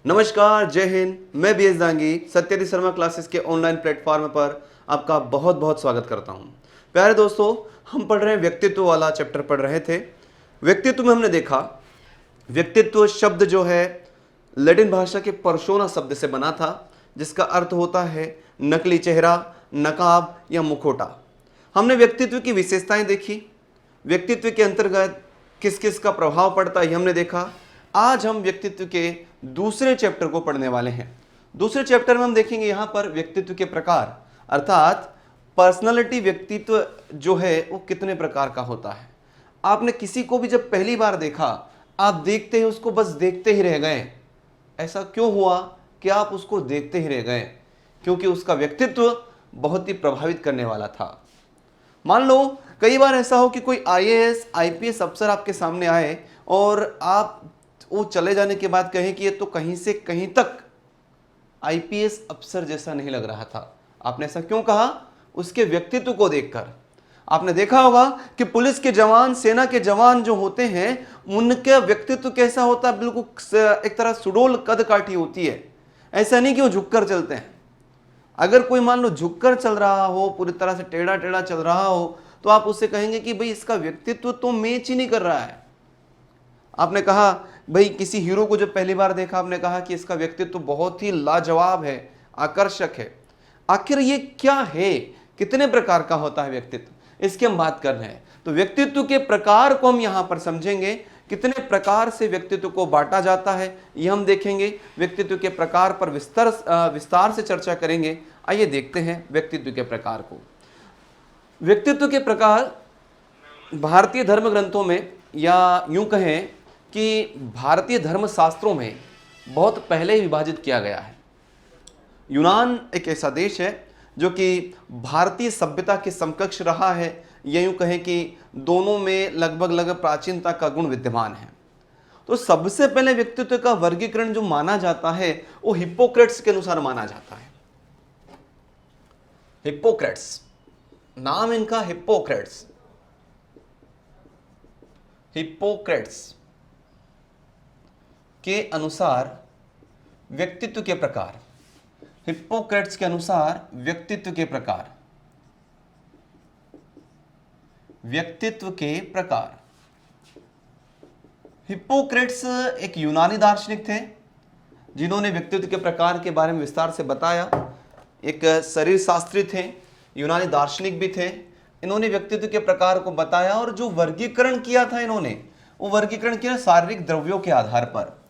नमस्कार, जय हिंद। मैं बी एस दांगी सत्यधि शर्मा क्लासेस के ऑनलाइन प्लेटफॉर्म पर आपका बहुत बहुत स्वागत करता हूं। प्यारे दोस्तों, हम पढ़ रहे हैं व्यक्तित्व वाला चैप्टर पढ़ रहे थे। व्यक्तित्व में हमने देखा व्यक्तित्व शब्द जो है लैटिन भाषा के पर्सोना शब्द से बना था, जिसका अर्थ होता है नकली चेहरा, नकाब या मुखौटा। हमने व्यक्तित्व की विशेषताएं देखी, व्यक्तित्व के अंतर्गत किस किस का प्रभाव पड़ता है हमने देखा। आज हम व्यक्तित्व के दूसरे चैप्टर को पढ़ने वाले हैं। दूसरे चैप्टर में हम देखेंगे यहां पर व्यक्तित्व के प्रकार, अर्थात पर्सनालिटी, व्यक्तित्व जो है वो कितने प्रकार का होता है। आपने किसी को भी जब पहली बार देखा, आप देखते ही उसको बस देखते ही रह गए। ऐसा क्यों हुआ कि आप उसको देखते ही रह गए? क्योंकि उसका व्यक्तित्व बहुत ही प्रभावित करने वाला था। मान लो कई बार ऐसा हो कि कोई आईएएस आईपीएस अफसर आपके सामने आए और आप वो चले जाने के बाद कहें कि ये तो कहीं से कहीं तक आईपीएस अफसर जैसा नहीं लग रहा था। आपने ऐसा क्यों कहा? उसके व्यक्तित्व को देखकर। आपने देखा होगा कि पुलिस के जवान, सेना के जवान जो होते हैं, उनका व्यक्तित्व कैसा होता है? बिल्कुल एक तरह सुडौल कद काठी होती है। ऐसा नहीं कि वो झुककर चलते हैं। अगर कोई मान लो झुककर चल रहा हो, पूरी तरह से टेढ़ा टेढ़ा चल रहा हो, तो आप उससे कहेंगे कि भाई इसका व्यक्तित्व तो मैच ही नहीं कर रहा है। आपने कहा भाई किसी हीरो को जब पहली बार देखा, आपने कहा कि इसका व्यक्तित्व बहुत ही लाजवाब है, आकर्षक है। आखिर ये क्या है? कितने प्रकार का होता है व्यक्तित्व, इसकी हम बात कर रहे हैं। तो व्यक्तित्व के प्रकार को हम यहां पर समझेंगे, कितने प्रकार से व्यक्तित्व को बांटा जाता है ये हम देखेंगे। व्यक्तित्व के प्रकार पर विस्तार से चर्चा करेंगे। आइए देखते हैं व्यक्तित्व के प्रकार को। व्यक्तित्व के प्रकार भारतीय धर्म ग्रंथों में, या यूं कहें कि भारतीय धर्म शास्त्रों में बहुत पहले ही विभाजित किया गया है। यूनान एक ऐसा देश है जो कि भारतीय सभ्यता के समकक्ष रहा है, या यूं कहें कि दोनों में लगभग प्राचीनता का गुण विद्यमान है। तो सबसे पहले व्यक्तित्व का वर्गीकरण जो माना जाता है वो हिप्पोक्रेट्स के अनुसार माना जाता है। हिप्पोक्रेट्स, नाम इनका हिप्पोक्रेट्स। हिप्पोक्रेट्स के अनुसार व्यक्तित्व के प्रकार, हिप्पोक्रेट्स के अनुसार व्यक्तित्व के प्रकार, व्यक्तित्व के प्रकार। हिप्पोक्रेट्स एक यूनानी दार्शनिक थे जिन्होंने व्यक्तित्व के प्रकार के बारे में विस्तार से बताया। एक शरीर शास्त्री थे, यूनानी दार्शनिक भी थे। इन्होंने व्यक्तित्व के प्रकार को बताया और जो वर्गीकरण किया था इन्होंने, वो वर्गीकरण किया शारीरिक द्रव्यों के आधार पर।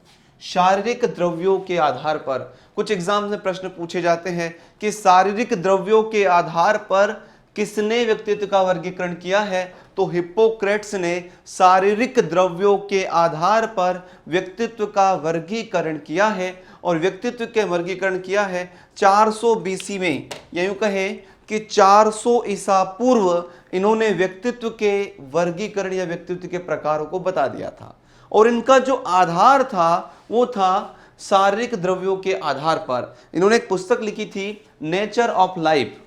शारीरिक द्रव्यों के आधार पर कुछ एग्जाम्स में प्रश्न पूछे जाते हैं कि शारीरिक द्रव्यों के आधार पर किसने व्यक्तित्व का वर्गीकरण किया है? तो हिप्पोक्रेट्स ने शारीरिक द्रव्यों के आधार पर व्यक्तित्व का वर्गीकरण किया है। और व्यक्तित्व के वर्गीकरण किया है 400 बीसी में, या यूं कहें कि 400 ईसा पूर्व इन्होंने व्यक्तित्व के वर्गीकरण या व्यक्तित्व के प्रकारों को बता दिया था। और इनका जो आधार था वो था शारीरिक द्रव्यों के आधार पर। इन्होंने एक पुस्तक लिखी थी, nature of life.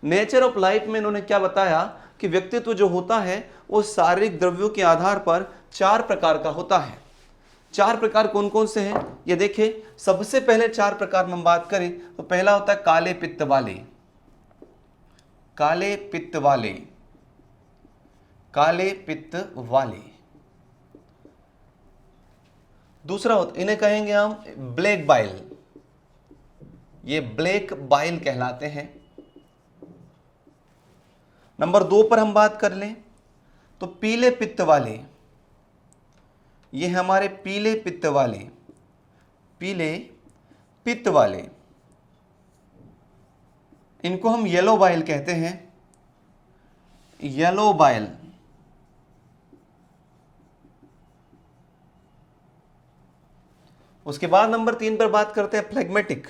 Nature of life में इन्होंने क्या बताया कि व्यक्तित्व जो होता है वो शारीरिक द्रव्यों के आधार पर 4 प्रकार का होता है। 4 प्रकार कौन कौन से हैं ये देखें। सबसे पहले 4 प्रकार में हम बात करें तो पहला होता है काले पित्त वाले। काले पित्त वाले, काले पित्त वाले। दूसरा होता, इन्हें कहेंगे हम ब्लैक बाइल। ये ब्लैक बाइल कहलाते हैं। नंबर 2 पर हम बात कर लें तो पीले पित्त वाले। ये हमारे पीले पित्त वाले, पीले पित्त वाले। इनको हम येलो बाइल कहते हैं, येलो बाइल। उसके बाद नंबर 3 पर बात करते हैं फ्लेग्मेटिक।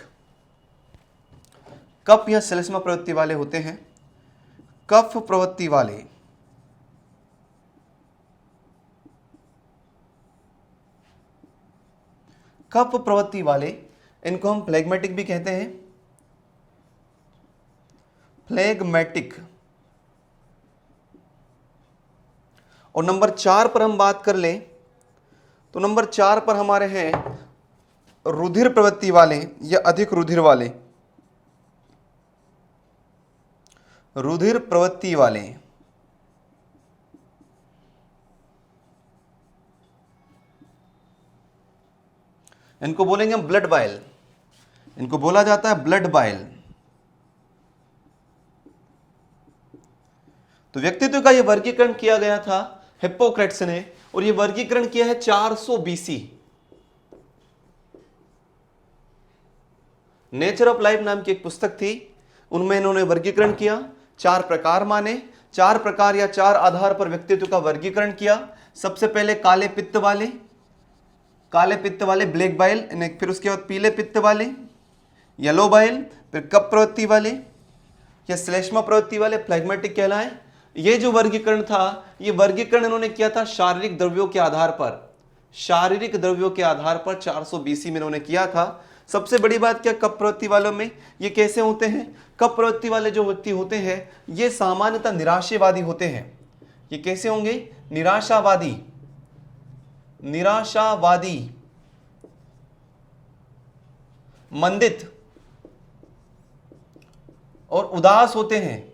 कफ या श्लेष्मा प्रवृत्ति वाले होते हैं, कफ प्रवृत्ति वाले। कफ प्रवृत्ति वाले, इनको हम फ्लेग्मेटिक भी कहते हैं, फ्लेग्मेटिक। और नंबर 4 पर हम बात कर लें तो नंबर 4 पर हमारे हैं रुधिर प्रवृत्ति वाले या अधिक रुधिर वाले, रुधिर प्रवृत्ति वाले, इनको बोलेंगे हम ब्लड बाइल, इनको बोला जाता है ब्लड बाइल। तो व्यक्तित्व का यह वर्गीकरण किया गया था हिप्पोक्रेट्स ने, और यह वर्गीकरण किया है 400 BC। नेचर ऑफ लाइफ नाम की एक पुस्तक थी, उनमें इन्होंने वर्गीकरण किया, 4 प्रकार माने, 4 प्रकार या 4 आधार पर व्यक्तित्व का वर्गीकरण किया। सबसे पहले काले पित्त वाले, ब्लैक बाइल, फिर उसके बाद पीले पित्त वाले येलो बाइल, फिर कफ प्रवृत्ति वाले या श्लेष्मा प्रवृत्ति वाले फ्लैग्मेटिक कहलाए। ये जो वर्गीकरण था, ये वर्गीकरण इन्होंने किया था शारीरिक द्रव्यों के आधार पर, शारीरिक द्रव्यों के आधार पर 400 BC में इन्होंने किया था। सबसे बड़ी बात क्या, कफ प्रवृत्ति वालों में ये कैसे होते हैं? कफ प्रवृत्ति वाले जो व्यक्ति होते हैं ये सामान्यतः निराशावादी होते हैं। ये कैसे होंगे? निराशावादी, मंदित और उदास होते हैं।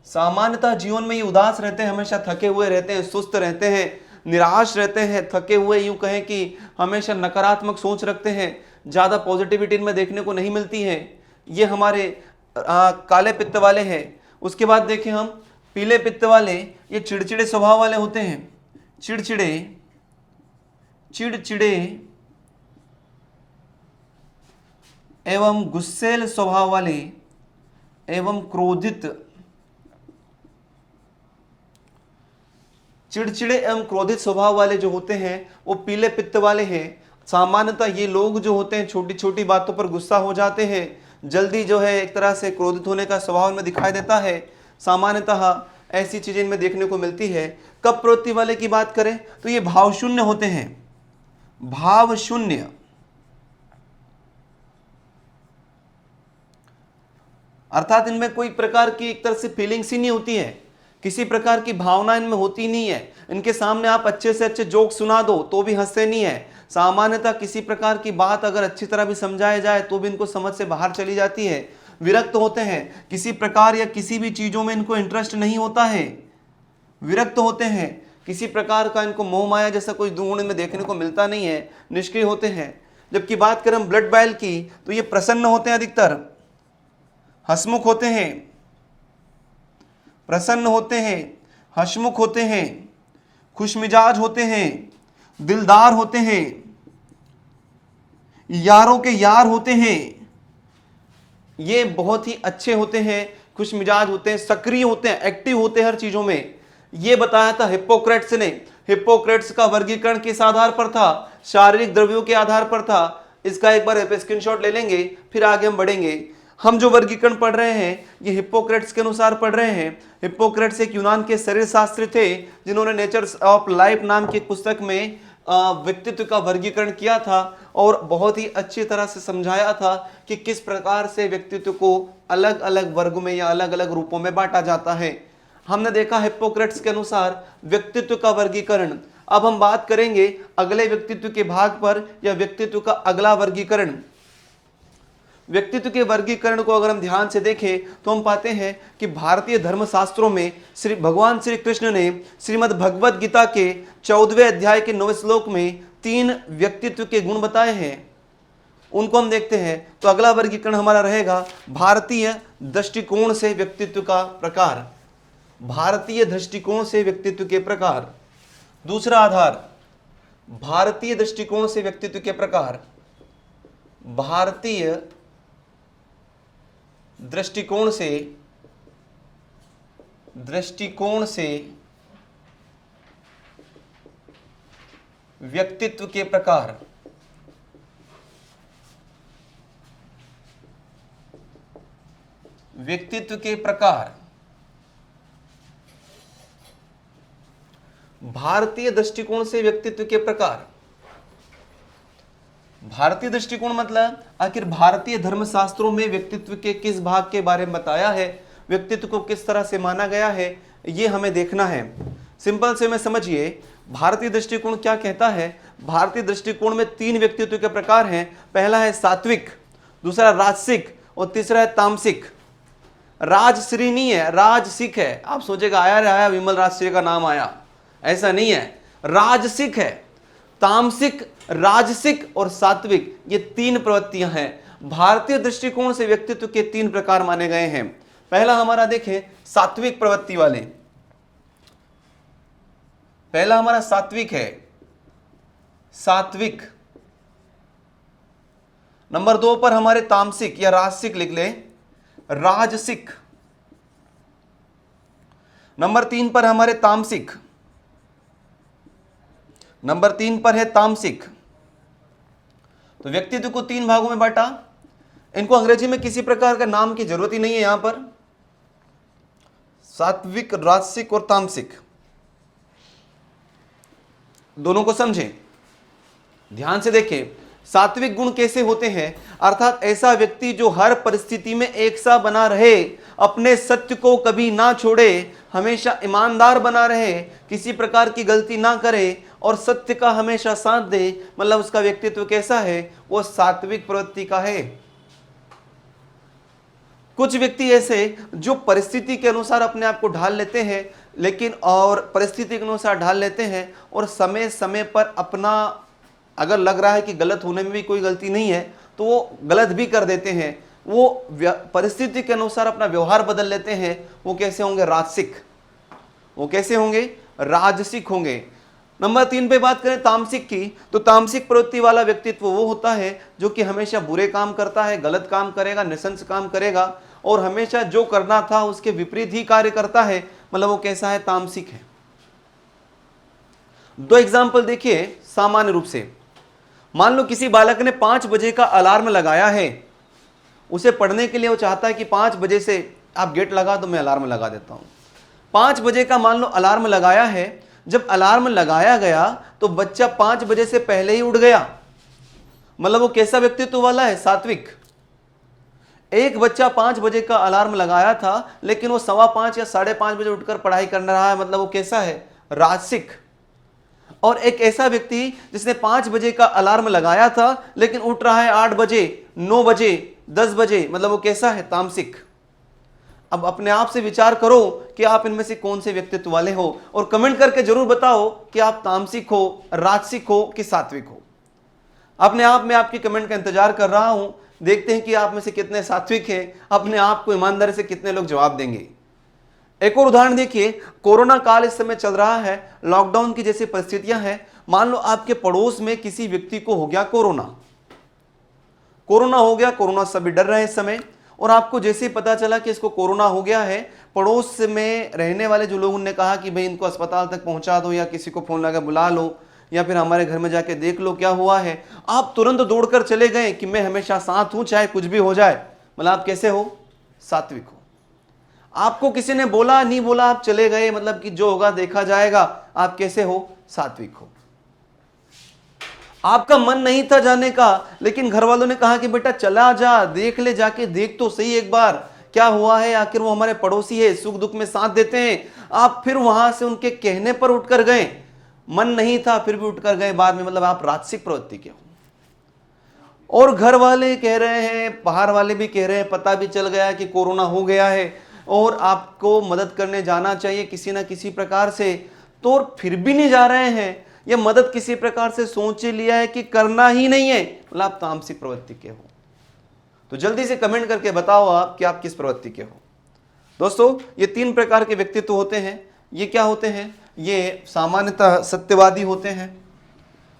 सामान्यतः जीवन में ये उदास रहते हैं, हमेशा थके हुए रहते हैं, सुस्त रहते हैं, निराश रहते हैं, थके हुए, यूं कहें कि हमेशा नकारात्मक सोच रखते हैं, ज़्यादा पॉजिटिविटी इनमें देखने को नहीं मिलती है। ये हमारे काले पित्त वाले हैं। उसके बाद देखें हम पीले पित्त वाले, ये चिड़चिड़े स्वभाव वाले होते हैं, चिड़चिड़े एवं गुस्सैल स्वभाव वाले एवं क्रोधित, चिड़चिड़े एवं क्रोधित स्वभाव वाले जो होते हैं वो पीले पित्त वाले हैं। सामान्यतः ये लोग जो होते हैं छोटी छोटी बातों पर गुस्सा हो जाते हैं, जल्दी जो है एक तरह से क्रोधित होने का स्वभाव में दिखाई देता है। सामान्यतः ऐसी चीजें इनमें देखने को मिलती है। कफ प्रवृत्ति वाले की बात करें तो ये भाव शून्य होते हैं, भाव शून्य, अर्थात इनमें कोई प्रकार की एक तरह से फीलिंग्स ही नहीं होती है, किसी प्रकार की भावना इनमें होती नहीं है। इनके सामने आप अच्छे से अच्छे जोक सुना दो तो भी हंसते नहीं है। सामान्यतः किसी प्रकार की बात अगर अच्छी तरह भी समझाया जाए तो भी इनको समझ से बाहर चली जाती है। विरक्त होते हैं, किसी प्रकार या किसी भी चीजों में इनको इंटरेस्ट नहीं होता है, विरक्त होते हैं, किसी प्रकार का इनको मोह माया जैसा कोई गुण में देखने को मिलता नहीं है, निष्क्रिय होते हैं। जबकि बात करें ब्लड बाइल की तो ये प्रसन्न होते हैं, अधिकतर हंसमुख होते हैं, प्रसन्न होते हैं, हंसमुख होते हैं, खुशमिजाज होते हैं, दिलदार होते हैं, यारों के यार होते हैं, ये बहुत ही अच्छे होते हैं, खुशमिजाज होते हैं, सक्रिय होते हैं, एक्टिव होते हैं हर चीजों में। ये बताया था हिप्पोक्रेट्स ने। हिप्पोक्रेट्स का वर्गीकरण किस आधार पर था? शारीरिक द्रव्यों के आधार पर था। इसका एक बार स्क्रीनशॉट ले लेंगे, फिर आगे हम बढ़ेंगे। हम जो वर्गीकरण पढ़ रहे हैं ये हिप्पोक्रेट्स के अनुसार पढ़ रहे हैं। हिप्पोक्रेट्स एक यूनान के शरीर शास्त्री थे जिन्होंने नेचर ऑफ लाइफ नाम की पुस्तक में व्यक्तित्व का वर्गीकरण किया था और बहुत ही अच्छी तरह से समझाया था कि किस प्रकार से व्यक्तित्व को अलग अलग वर्गों में या अलग अलग रूपों में बांटा जाता है। हमने देखा हिप्पोक्रेट्स के अनुसार व्यक्तित्व का वर्गीकरण। अब हम बात करेंगे अगले व्यक्तित्व के भाग पर या व्यक्तित्व का अगला वर्गीकरण। व्यक्तित्व के वर्गीकरण को अगर हम ध्यान से देखें तो हम पाते हैं कि भारतीय धर्मशास्त्रों में भगवान श्री कृष्ण ने श्रीमद् भगवद गीता के 14वें अध्याय के 9वें श्लोक में 3 व्यक्तित्व के गुण बताए हैं। उनको हम देखते हैं। तो अगला वर्गीकरण हमारा रहेगा भारतीय दृष्टिकोण से व्यक्तित्व का प्रकार। भारतीय दृष्टिकोण से व्यक्तित्व के प्रकार। दूसरा आधार भारतीय दृष्टिकोण से व्यक्तित्व के प्रकार। भारतीय दृष्टिकोण से व्यक्तित्व के प्रकार। व्यक्तित्व के प्रकार। भारतीय दृष्टिकोण से व्यक्तित्व के प्रकार। भारतीय दृष्टिकोण मतलब आखिर भारतीय धर्मशास्त्रों में व्यक्तित्व के किस भाग के बारे में बताया है, व्यक्तित्व को किस तरह से माना गया है, ये हमें देखना है। सिंपल से में समझिए भारतीय दृष्टिकोण क्या कहता है। भारतीय दृष्टिकोण में 3 व्यक्तित्व के प्रकार हैं। पहला है सात्विक, दूसरा राजसिक और तीसरा है तामसिक। राजश्री नहीं है, राजसिक है। आप सोचेगा आया रे आया विमल राजश्री का नाम आया, ऐसा नहीं है, राजसिक है। तामसिक, राजसिक और सात्विक, ये 3 प्रवृत्तियां हैं। भारतीय दृष्टिकोण से व्यक्तित्व के 3 प्रकार माने गए हैं। पहला हमारा देखें सात्विक प्रवृत्ति वाले, पहला हमारा सात्विक है, सात्विक। नंबर 2 पर हमारे तामसिक या राजसिक लिख ले, राजसिक। नंबर 3 पर हमारे तामसिक, नंबर 3 पर है तामसिक। तो व्यक्तित्व को 3 भागों में बांटा। इनको अंग्रेजी में किसी प्रकार का नाम की जरूरत ही नहीं है। यहां पर सात्विक, राजसिक और तामसिक, दोनों को समझें, ध्यान से देखें। सात्विक गुण कैसे होते हैं, अर्थात ऐसा व्यक्ति जो हर परिस्थिति में एक सा बना रहे, अपने सत्य को कभी ना छोड़े, हमेशा ईमानदार बना रहे, किसी प्रकार की गलती ना करे और सत्य का हमेशा साथ दे, मतलब उसका व्यक्तित्व कैसा है, वो सात्विक प्रवृत्ति का है। कुछ व्यक्ति ऐसे जो परिस्थिति के अनुसार अपने आप को ढाल लेते हैं, लेकिन और परिस्थिति के अनुसार ढाल लेते हैं और समय समय पर अपना, अगर लग रहा है कि गलत होने में भी कोई गलती नहीं है तो वो गलत भी कर देते हैं। वो परिस्थिति के अनुसार अपना व्यवहार बदल लेते हैं। वो कैसे होंगे, राजसिक। वो कैसे होंगे, राजसिक होंगे। नंबर 3 पे बात करें तामसिक की, तो तामसिक प्रवृत्ति वाला व्यक्तित्व वो होता है जो कि हमेशा बुरे काम करता है, गलत काम करेगा, नृशंस काम करेगा और हमेशा जो करना था उसके विपरीत ही कार्य करता है, मतलब वो कैसा है, तामसिक है। 2 एग्जाम्पल देखिए सामान्य रूप से। मान लो किसी बालक ने 5 बजे का अलार्म लगाया है, उसे पढ़ने के लिए वो चाहता है कि 5 बजे से आप गेट लगा दो, मैं अलार्म लगा देता हूं। 5 बजे का मान लो अलार्म लगाया है। जब अलार्म लगाया गया तो बच्चा 5 बजे से पहले ही उठ गया, मतलब वो कैसा व्यक्तित्व वाला है, सात्विक। एक बच्चा 5 बजे का अलार्म लगाया था लेकिन वो 5:15 या 5:30 बजे उठकर पढ़ाई करने रहा है, मतलब वो कैसा है, राजसिक। और एक ऐसा व्यक्ति जिसने 5 बजे का अलार्म लगाया था लेकिन उठ रहा है 8 बजे, 9 बजे, 10 बजे, मतलब वो कैसा है, तामसिक। अब अपने आप से विचार करो कि आप इनमें से कौन से व्यक्तित्व वाले हो और कमेंट करके जरूर बताओ कि आप तामसिक हो, राजसिक हो कि सात्विक हो। अपने आप में आपकी कमेंट का इंतजार कर रहा हूं। देखते हैं कि आप में से कितने सात्विक हैं, अपने आप को ईमानदारी से कितने लोग जवाब देंगे। एक और उदाहरण देखिए, कोरोना काल इस समय चल रहा है, लॉकडाउन की जैसी परिस्थितियां हैं। मान लो आपके पड़ोस में किसी व्यक्ति को हो गया कोरोना, कोरोना हो गया, कोरोना सभी डर रहे हैं इस समय, और आपको जैसे ही पता चला कि इसको कोरोना हो गया है, पड़ोस में रहने वाले जो लोगों ने कहा कि भाई इनको अस्पताल तक पहुंचा दो या किसी को फोन लगा बुला लो या फिर हमारे घर में जाके देख लो क्या हुआ है। आप तुरंत दौड़कर चले गए कि मैं हमेशा साथ हूं चाहे कुछ भी हो जाए, मतलब आप कैसे हो, सात्विक हो। आपको किसी ने बोला नहीं बोला, आप चले गए, मतलब कि जो होगा देखा जाएगा, आप कैसे हो, सात्विक हो। आपका मन नहीं था जाने का लेकिन घर वालों ने कहा कि बेटा चला जा, देख ले, जाके देख तो सही एक बार क्या हुआ है, आखिर वो हमारे पड़ोसी है, सुख दुख में साथ देते हैं। आप फिर वहां से उनके कहने पर उठकर गए, मन नहीं था फिर भी उठकर गए बाद में, मतलब आप राजसिक प्रवृत्ति के हो। और घर वाले कह रहे हैं, बाहर वाले भी कह रहे हैं, पता भी चल गया कि कोरोना हो गया है और आपको मदद करने जाना चाहिए किसी ना किसी प्रकार से, तो फिर भी नहीं जा रहे हैं, या मदद किसी प्रकार से सोच लिया है कि करना ही नहीं है, मतलब आप तामसिक प्रवृत्ति के हो। तो जल्दी से कमेंट करके बताओ आप कि आप किस प्रवृत्ति के हो। दोस्तों ये 3 प्रकार के व्यक्तित्व होते हैं। ये क्या होते हैं, ये सामान्यतः सत्यवादी होते हैं,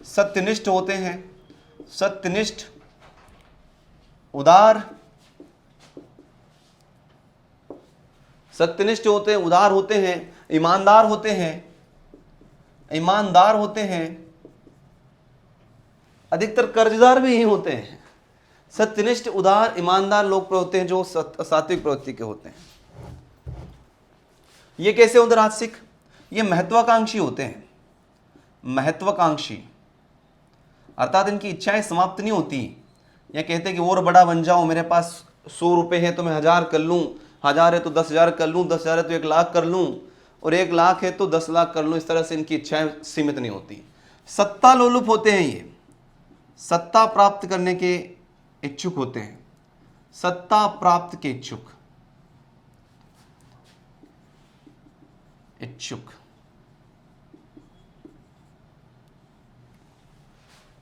सत्यनिष्ठ होते हैं, सत्यनिष्ठ, उदार, सत्यनिष्ठ होते हैं, उदार होते हैं, ईमानदार होते हैं, ईमानदार होते हैं, अधिकतर कर्जदार भी यही होते हैं। सत्यनिष्ठ, उदार, ईमानदार लोग होते हैं जो सात्विक प्रवृत्ति के होते हैं। ये कैसे होते राजसिक, ये महत्वाकांक्षी होते हैं, महत्वाकांक्षी, अर्थात इनकी इच्छाएं समाप्त नहीं होती। ये कहते हैं कि और बड़ा बन जाओ, मेरे पास 100 रुपए है तो मैं 1000 कर लूं, 1000 है तो 10,000 कर लूं, 10,000 है तो 1 लाख कर लूं, और 1 लाख है तो 10 लाख कर लूं। इस तरह से इनकी इच्छाएं सीमित नहीं होती। सत्ता लोलुप होते हैं, ये सत्ता प्राप्त करने के इच्छुक होते हैं, सत्ता प्राप्त के इच्छुक,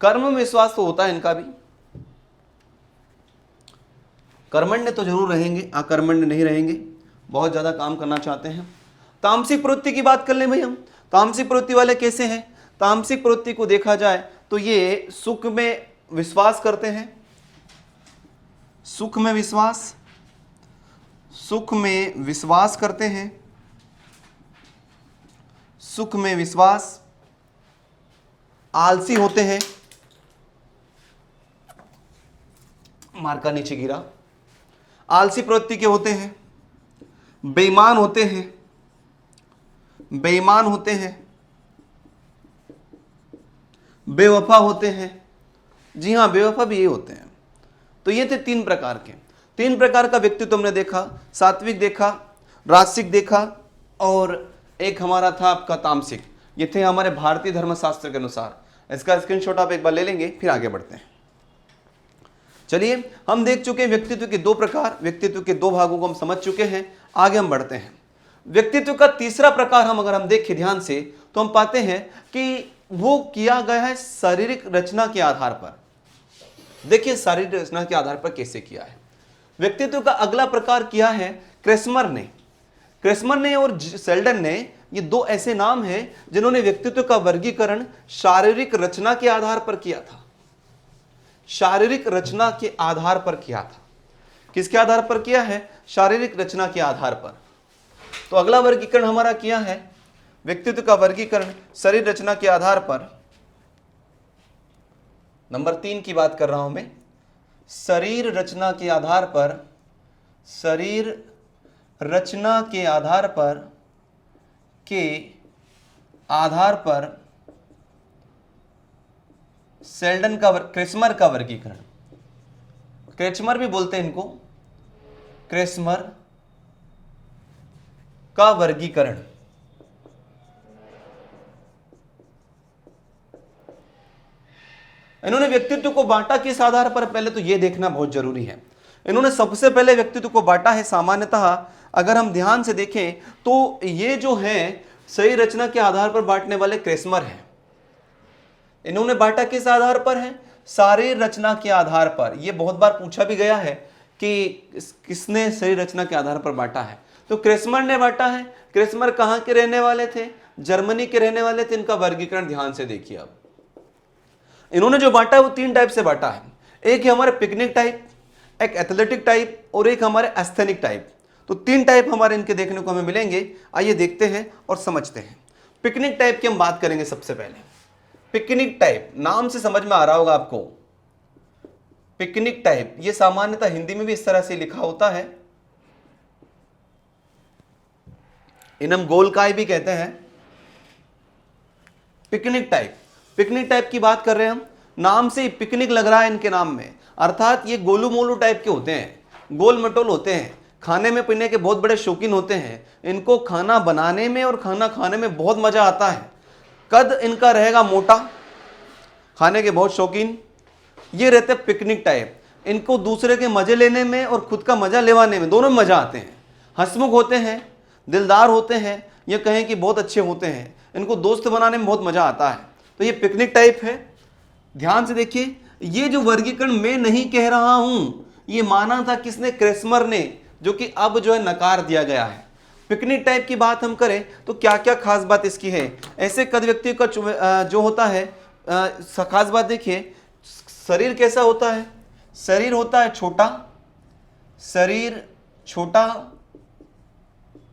कर्म में विश्वास तो होता है इनका भी, कर्मण्य तो जरूर रहेंगे, अकर्मण्य नहीं रहेंगे, बहुत ज्यादा काम करना चाहते हैं। तामसिक प्रवृत्ति की बात कर लें भाई हम, तामसिक प्रवृत्ति वाले कैसे हैं? तामसिक प्रवृत्ति को देखा जाए तो ये सुख में विश्वास करते हैं, सुख में विश्वास, सुख में विश्वास करते हैं, सुख में विश्वास, आलसी होते हैं, मार्का नीचे गिरा, आलसी प्रवृत्ति के होते हैं, बेईमान होते हैं, बेईमान होते हैं, बेवफा होते हैं। जी हाँ, बेवफा भी ये होते हैं। तो ये थे तीन प्रकार के, तीन प्रकार का व्यक्तित्व हमने देखा, सात्विक देखा, राजसिक देखा, और एक हमारा था आपका तामसिक। ये थे हमारे भारतीय धर्मशास्त्र के अनुसार। इसका स्क्रीनशॉट आप एक बार ले लेंगे, फिर आगे बढ़ते हैं। चलिए, हम देख चुके हैं व्यक्तित्व के दो प्रकार, व्यक्तित्व के दो भागों को हम समझ चुके हैं। आगे हम बढ़ते हैं। व्यक्तित्व का तीसरा प्रकार अगर हम देखें ध्यान से, तो हम पाते हैं कि वो किया गया है शारीरिक रचना के आधार पर। देखिए शारीरिक रचना के आधार पर कैसे किया है। व्यक्तित्व का अगला प्रकार किया है क्रेस्मर ने और सेल्डन ने। ये दो ऐसे नाम हैं जिन्होंने व्यक्तित्व का वर्गीकरण शारीरिक रचना के आधार पर किया था, शारीरिक रचना के आधार पर किया था। किसके आधार पर किया है? शारीरिक रचना के आधार पर। तो अगला वर्गीकरण हमारा किया है व्यक्तित्व का वर्गीकरण शरीर रचना के आधार पर। नंबर 3 की बात कर रहा हूं मैं, शरीर रचना के आधार पर, शरीर रचना के आधार पर सेल्डन का क्रेस्मर का वर्गीकरण, क्रेचमर भी बोलते हैं इनको, क्रेस्मर का वर्गीकरण। इन्होंने व्यक्तित्व को बांटा किस आधार पर? पहले तो यह देखना बहुत जरूरी है। इन्होंने सबसे पहले व्यक्तित्व को बांटा है सामान्यतः अगर हम ध्यान से देखें तो ये जो है सही रचना के आधार पर बांटने वाले क्रेस्मर हैं। इन्होंने बांटा किस आधार पर है? शारीर रचना के आधार पर। यह बहुत बार पूछा भी गया है कि किसने सही रचना के आधार पर बांटा है, तो क्रेस्मर ने बांटा है। क्रेस्मर कहां के रहने वाले थे? जर्मनी के रहने वाले थे। इनका वर्गीकरण ध्यान से देखिए। अब इन्होंने जो बांटा है वो 3 टाइप से बांटा है। एक है हमारे पिकनिक टाइप, एक एथलेटिक टाइप और एक हमारे एस्थेनिक टाइप। तो 3 टाइप हमारे इनके देखने को हमें मिलेंगे। आइए देखते हैं और समझते हैं। पिकनिक टाइप की हम बात करेंगे। सबसे पहले पिकनिक टाइप, नाम से समझ में आ रहा होगा आपको, पिकनिक टाइप। ये सामान्यतः हिंदी में भी इस तरह से लिखा होता है, इन्हें हम गोलकाय भी कहते हैं। पिकनिक टाइप, पिकनिक टाइप की बात कर रहे हैं हम। नाम से ही पिकनिक लग रहा है इनके नाम में, अर्थात ये गोलू मोलू टाइप के होते हैं, गोल मटोल होते हैं, खाने में पीने के बहुत बड़े शौकीन होते हैं। इनको खाना बनाने में और खाना खाने में बहुत मजा आता है। कद इनका रहेगा मोटा, खाने के बहुत शौकीन। ये रहते पिकनिक टाइप। इनको दूसरे के मजे लेने में और खुद का मजा लेवाने में, दोनों में मजा आते हैं। हंसमुख होते हैं, दिलदार होते हैं, ये कहें कि बहुत अच्छे होते हैं। इनको दोस्त बनाने में बहुत मजा आता है। तो ये पिकनिक टाइप है। ध्यान से देखिए, ये जो वर्गीकरण मैं नहीं कह रहा हूं, ये माना था किसने? क्रेस्मर ने, जो कि अब जो है नकार दिया गया है। पिकनिक टाइप की बात हम करें तो क्या क्या खास बात इसकी है? ऐसे कद व्यक्ति का जो होता है खास बात देखिए, शरीर कैसा होता है? शरीर होता है छोटा, शरीर छोटा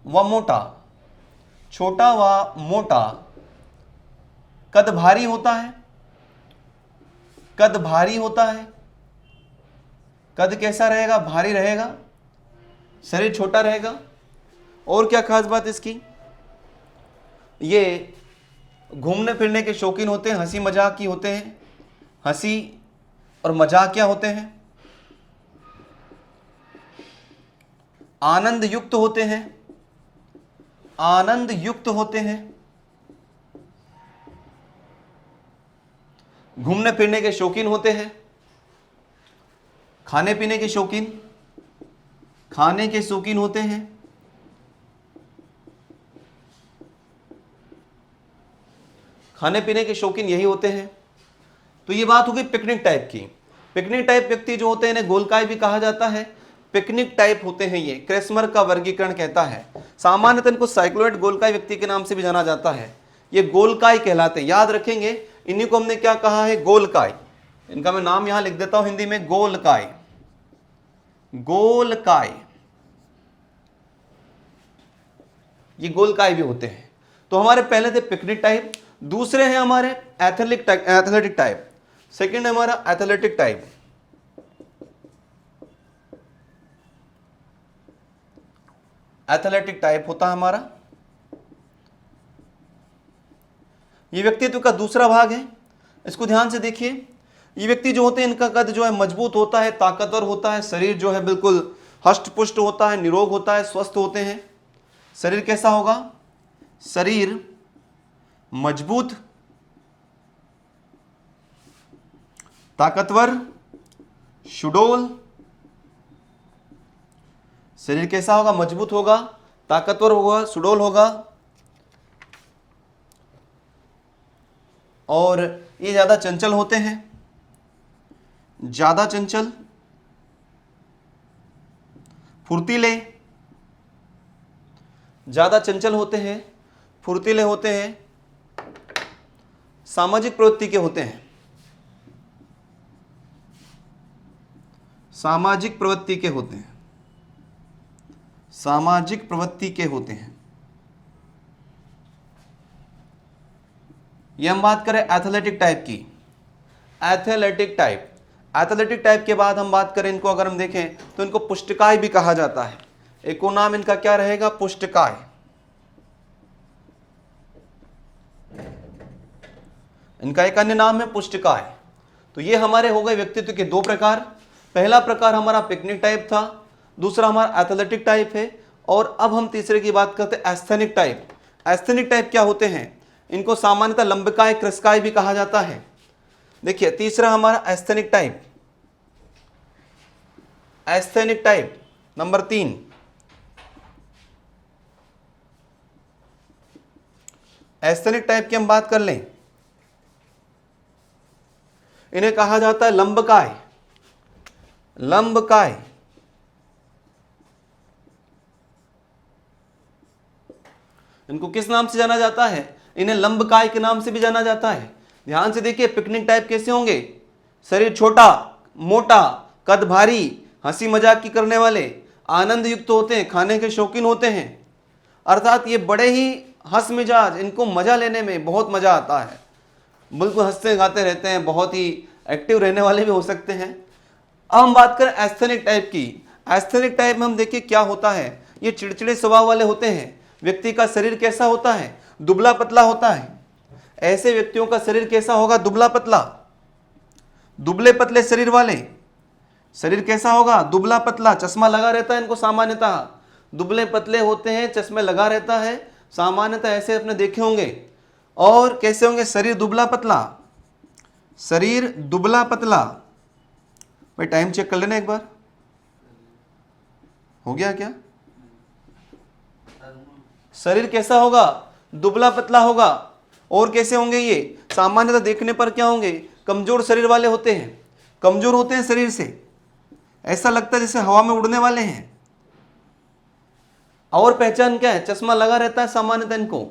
व मोटा, छोटा व मोटा। कद भारी होता है, कद भारी होता है। कद कैसा रहेगा? भारी रहेगा, शरीर छोटा रहेगा। और क्या खास बात इसकी? ये घूमने फिरने के शौकीन होते हैं, हंसी मजाक की होते हैं, हंसी और मजाकिया होते हैं, आनंद युक्त होते हैं, आनंद युक्त होते हैं, घूमने फिरने के शौकीन होते हैं, खाने पीने के शौकीन, खाने के शौकीन होते हैं, खाने पीने के शौकीन यही होते हैं। तो ये बात हो गई पिकनिक टाइप की। पिकनिक टाइप व्यक्ति जो होते हैं इन्हें गोलकाय भी कहा जाता है। पिकनिक टाइप होते हैं ये, क्रेस्मर का वर्गीकरण कहता है। सामान्यतः इनको साइक्लोइड गोलकाय व्यक्ति के नाम से भी जाना जाता है। ये गोलकाय कहलाते हैं, याद रखेंगे। इन्हीं को हमने क्या कहा है, गोलकाय। इनका मैं नाम यहां लिख देता हूं हिंदी में, गोलकाय। गोलकाय, ये गोलकाय भी होते हैं। तो हमारे पहले थे पिकनिक टाइप, दूसरे हैं हमारे एथलेटिक टाइप। सेकंड है हमारा एथलेटिक टाइप। एथलेटिक टाइप होता है हमारा, ये व्यक्तित्व का दूसरा भाग है। इसको ध्यान से देखिए। ये व्यक्ति जो होते हैं इनका कद जो है मजबूत होता है, ताकतवर होता है, शरीर जो है बिल्कुल हष्ट पुष्ट होता है, निरोग होता है, स्वस्थ होते हैं। शरीर कैसा होगा, शरीर मजबूत, ताकतवर, सुडौल। शरीर कैसा होगा, मजबूत होगा, ताकतवर होगा, सुडौल होगा। और ये ज्यादा चंचल होते हैं, ज्यादा चंचल, फुर्तीले, ज्यादा चंचल होते हैं, फुर्तीले होते हैं, सामाजिक प्रवृत्ति के होते हैं, सामाजिक प्रवृत्ति के होते हैं, सामाजिक प्रवृत्ति के होते हैं। ये हम बात करें एथलेटिक टाइप की। एथलेटिक टाइप, एथलेटिक टाइप के बाद हम बात करें इनको, अगर हम देखें तो इनको पुष्टकाय भी कहा जाता है। एक और नाम इनका क्या रहेगा, पुष्टकाय। इनका एक अन्य नाम है पुष्टकाय। तो ये हमारे हो गए व्यक्तित्व के दो प्रकार। पहला प्रकार हमारा पिकनिक टाइप था, दूसरा हमारा एथलेटिक टाइप है। और अब हम तीसरे की बात करते हैं, एस्थेनिक टाइप। एस्थेनिक टाइप क्या होते हैं, इनको सामान्यतः लंबकाय, कृशकाय भी कहा जाता है। देखिए तीसरा हमारा asthenic type, asthenic type number 3। Asthenic type की हम बात कर लें, इन्हें कहा जाता है लंबकाय। लंबकाय, इनको किस नाम से जाना जाता है, इन्हें लंबकाय के नाम से भी जाना जाता है। ध्यान से देखिए, पिकनिक टाइप कैसे होंगे, शरीर छोटा मोटा, कद भारी, हंसी मजाक की करने वाले, आनंद युक्त होते हैं, खाने के शौकीन होते हैं। अर्थात ये बड़े ही हंस मिजाज, इनको मजा लेने में बहुत मजा आता है, बिल्कुल हंसते गाते रहते हैं, बहुत ही एक्टिव रहने वाले भी हो सकते हैं। अब हम बात करें एस्थेनिक टाइप की। एस्थेनिक टाइप में हम देखिए क्या होता है, ये चिड़चिड़े स्वभाव वाले होते हैं। व्यक्ति का शरीर कैसा होता है, दुबला पतला होता है। ऐसे व्यक्तियों का शरीर कैसा होगा, दुबला पतला, दुबले पतले शरीर वाले। शरीर कैसा होगा, दुबला पतला, चश्मा लगा रहता है इनको सामान्यतः। दुबले पतले होते हैं, चश्मे लगा रहता है सामान्यतः, ऐसे अपने देखे होंगे। और कैसे होंगे, शरीर दुबला पतला, शरीर दुबला पतला। भाई टाइम चेक कर लेना एक बार, हो गया क्या। शरीर कैसा होगा, दुबला पतला होगा। और कैसे होंगे ये, सामान्यतः देखने पर क्या होंगे, कमजोर शरीर वाले होते हैं, कमजोर होते हैं शरीर से, ऐसा लगता है जैसे हवा में उड़ने वाले हैं। और पहचान क्या है, चश्मा लगा रहता है सामान्यतः इनको।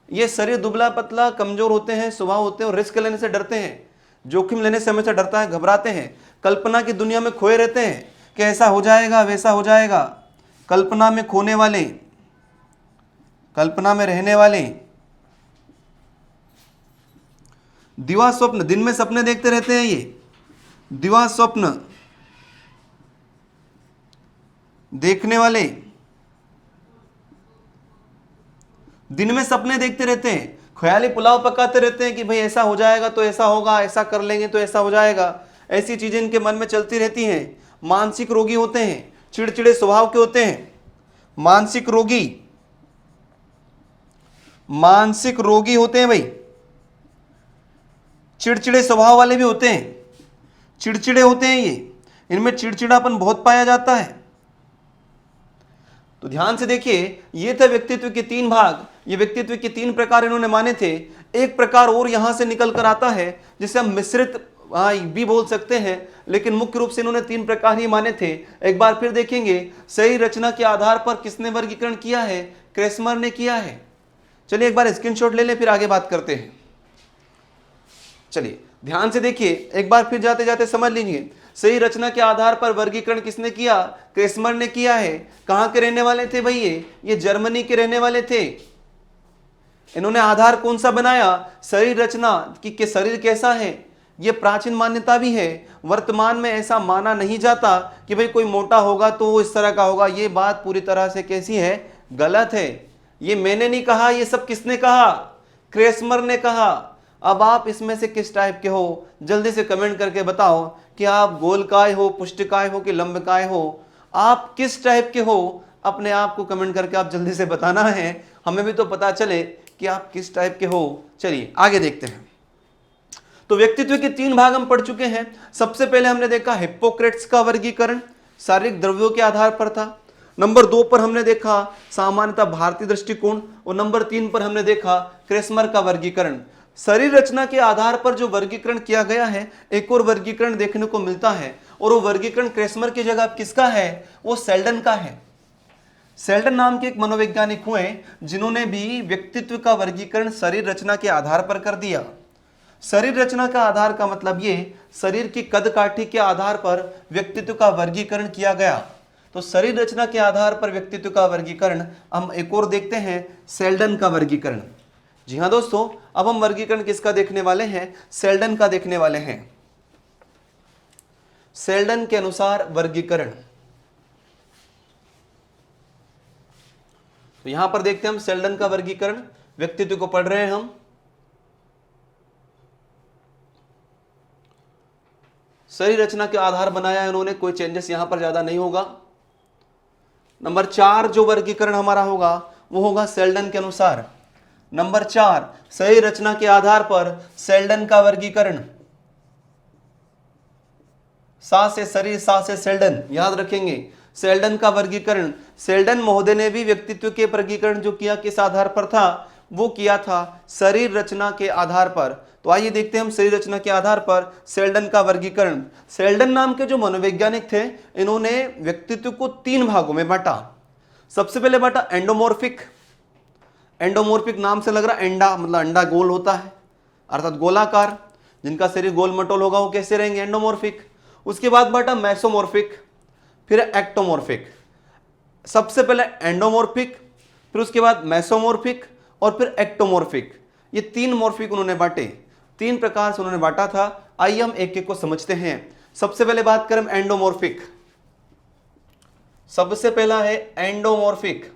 ये शरीर दुबला पतला, कमजोर होते हैं, स्वभाव होते हैं, और रिस्क लेने से डरते हैं, जोखिम लेने से हमेशा डरता है, घबराते हैं, कल्पना की दुनिया में खोए रहते हैं कि ऐसा हो जाएगा वैसा हो जाएगा। कल्पना में खोने वाले, कल्पना में रहने वाले, दिवा स्वप्न, दिन में सपने देखते रहते हैं ये, दिवा स्वप्न देखने वाले, दिन में सपने देखते रहते हैं, ख्याली पुलाव पकाते रहते हैं कि भाई ऐसा हो जाएगा तो ऐसा होगा, ऐसा कर लेंगे तो ऐसा हो जाएगा। ऐसी चीजें इनके मन में चलती रहती हैं। मानसिक रोगी होते हैं, चिड़चिड़े स्वभाव के होते हैं, मानसिक रोगी, मानसिक रोगी होते हैं भाई, चिड़चिड़े स्वभाव वाले भी होते हैं, चिड़चिड़े होते हैं ये, इनमें चिड़चिड़ापन बहुत पाया जाता है। तो ध्यान से देखिए, ये थे व्यक्तित्व के 3 भाग, ये व्यक्तित्व के 3 प्रकार इन्होंने माने थे। एक प्रकार और यहां से निकल कर आता है जिसे हम मिश्रित भी बोल सकते हैं, लेकिन मुख्य रूप से इन्होंने 3 प्रकार ही माने थे। एक बार फिर देखेंगे, सही रचना के आधार पर किसने वर्गीकरण किया है? क्रेस्मर ने किया है। चलिए एक बार स्क्रीनशॉट ले लें, फिर आगे बात करते हैं। चलिए ध्यान से देखिए, एक बार फिर जाते जाते समझ लीजिए, सही रचना के आधार पर वर्गीकरण किसने किया? क्रेस्मर ने किया है। कहां के रहने वाले थे भाई? ये जर्मनी के रहने वाले थे। इन्होंने आधार कौन सा बनाया? शरीर रचना कि शरीर कैसा है। ये प्राचीन मान्यता भी है, वर्तमान में ऐसा माना नहीं जाता कि भाई कोई मोटा होगा तो वो इस तरह का होगा। ये बात पूरी तरह से कैसी है? गलत है। ये मैंने नहीं कहा, ये सब किसने कहा? क्रेस्मर ने कहा। अब आप इसमें से किस टाइप के हो, जल्दी से कमेंट करके बताओ कि आप गोलकाय हो, पुष्टकाय हो कि लंबकाय हो, आप किस टाइप के हो? अपने आप को कमेंट करके आप जल्दी से बताना है, हमें भी तो पता चले कि आप किस टाइप के हो। चलिए आगे देखते हैं। तो व्यक्तित्व के 3 भाग हम पढ़ चुके हैं। सबसे पहले हमने देखा हिप्पोक्रेट्स का वर्गीकरण शारीरिक द्रव्यों के आधार पर था। नंबर 2 पर हमने देखा सामान्यतः भारतीय दृष्टिकोण, और नंबर 3 पर हमने देखा क्रेस्मर का वर्गीकरण। शरीर रचना के आधार पर जो वर्गीकरण किया गया है, एक और वर्गीकरण देखने को मिलता है, और वो वर्गीकरण क्रेस्मर की जगह किसका है? वो सेल्डन का है। सेल्डन नाम के एक मनोवैज्ञानिक हुए जिन्होंने भी व्यक्तित्व का वर्गीकरण शरीर रचना के आधार पर कर दिया। शरीर रचना का आधार का मतलब ये, शरीर की कद काठी के आधार पर व्यक्तित्व का वर्गीकरण किया गया। तो शरीर रचना के आधार पर व्यक्तित्व का वर्गीकरण हम एक और देखते हैं, सेल्डन का वर्गीकरण। जी हाँ दोस्तों, अब हम वर्गीकरण किसका देखने वाले हैं? सेल्डन का देखने वाले हैं। सेल्डन के अनुसार वर्गीकरण, तो यहां पर देखते हैं हम सेल्डन का वर्गीकरण, व्यक्तित्व को पढ़ रहे हैं हम। शरीर रचना के आधार बनाया है उन्होंने, कोई चेंजेस यहां पर ज्यादा नहीं होगा। नंबर 4 जो वर्गीकरण हमारा होगा वो होगा सेल्डन के अनुसार। नंबर 4 शरीर रचना के आधार पर सेल्डन का वर्गीकरण। सा से शरीर, सा से सेल्डन, याद रखेंगे सेल्डन का वर्गीकरण। सेल्डन महोदय ने भी व्यक्तित्व के वर्गीकरण जो किया किस आधार पर था? वो किया था शरीर रचना के आधार पर। तो आइए देखते हैं हम शरीर रचना के आधार पर सेल्डन का वर्गीकरण। सेल्डन नाम के जो मनोवैज्ञानिक थे, इन्होंने व्यक्तित्व को 3 भागों में बांटा। सबसे पहले बांटा एंडोमॉर्फिक। एंडोमॉर्फिक नाम से लग रहा, एंडा मतलब अंडा गोल होता है, अर्थात गोलाकार, जिनका शरीर गोल मटोल होगा वो कैसे रहेंगे? एंडोमॉर्फिक। उसके बाद बांटा मेसोमॉर्फिक, फिर एक्टोमॉर्फिक। सबसे पहले एंडोमॉर्फिक, फिर उसके बाद मेसोमॉर्फिक और फिर एक्टोमॉर्फिक। ये 3 मॉर्फिक उन्होंने बांटे, 3 प्रकार से उन्होंने बांटा था। आइए हम एक एक को समझते हैं। सबसे पहले बात करें एंडोमॉर्फिक। सबसे पहला है एंडोमॉर्फिक।